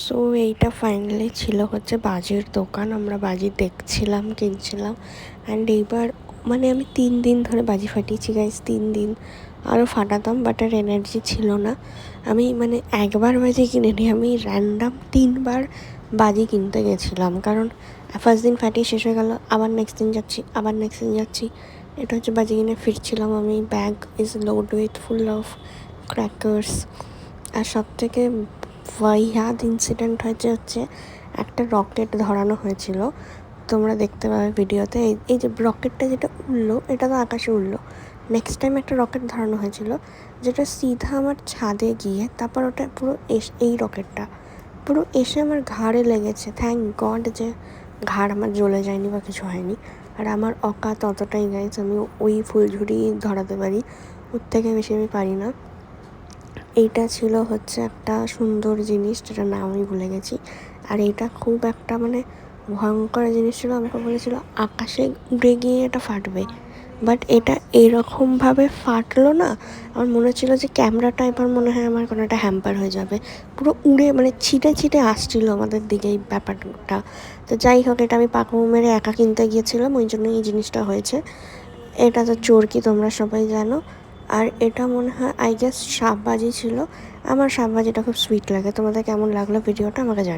So এইটা finally ছিল হচ্ছে বাজির দোকান। আমরা বাজি দেখছিলাম, কিনছিলাম। অ্যান্ড এইবার মানে আমি 3 দিন ধরে বাজি ফাটিয়েছি গাইস, 3 দিন। আরও ফাটাতাম, বাট আর এনার্জি ছিল না। আমি মানে একবার বাজি কিনিনি, আমি র্যান্ডাম 3বার বাজি কিনতে গেছিলাম। কারণ ফার্স্ট দিন ফাটিয়ে শেষ হয়ে গেল, আবার নেক্সট দিন যাচ্ছি, আবার নেক্সট দিন যাচ্ছি। এটা হচ্ছে বাজি কিনে ফিরছিলাম আমি, bag is load with full of crackers. আর সবথেকে ওয়াহিয়াদ ইনসিডেন্ট হচ্ছে একটা রকেট ধরানো হয়েছিল, তোমরা দেখতে পাবে ভিডিওতে। এই যে রকেটটা যেটা উড়লো, এটা তো আকাশে উড়লো। নেক্সট টাইম একটা রকেট ধরানো হয়েছিল যেটা সিধা আমার ছাদে গিয়ে, তারপর ওটা পুরো এই রকেটটা পুরো এসে আমার ঘাড়ে লেগেছে। থ্যাংক গড যে ঘাড় আমার জ্বলে যায়নি বা কিছু হয়নি। আর আমার অকাত অতটাই গাইজ, আমি ওই ফুলঝুরি ধরাতে পারি, ওর থেকে বেশি আমি পারি না। এইটা ছিল হচ্ছে একটা সুন্দর জিনিস, যেটার নাম আমি ভুলে গেছি। আর এইটা খুব একটা মানে ভয়ঙ্কর জিনিস ছিল। আমাকে বলেছিল আকাশে উড়ে গিয়ে এটা ফাটবে, বাট এটা এরকমভাবে ফাটলো না। আমার মনে হচ্ছিলো যে ক্যামেরাটা এবার মনে হয় আমার কোনো একটা হ্যাম্পার হয়ে যাবে। পুরো উড়ে মানে ছিটে ছিটে আসছিলো আমাদের দিকে এই ব্যাপারটা। তো যাই হোক, এটা আমি পাকামো মেরে একা কিনতে গিয়েছিলাম, ওই জন্য এই জিনিসটা হয়েছে। এটা তো চোরকি, তোমরা সবাই জানো। আর এটা মনে হয় আই গেস সাপবাজি ছিল। আমার সাপবাজিটা খুব সুইট লাগে। তোমাদের কেমন লাগলো ভিডিওটা আমাকে জানি।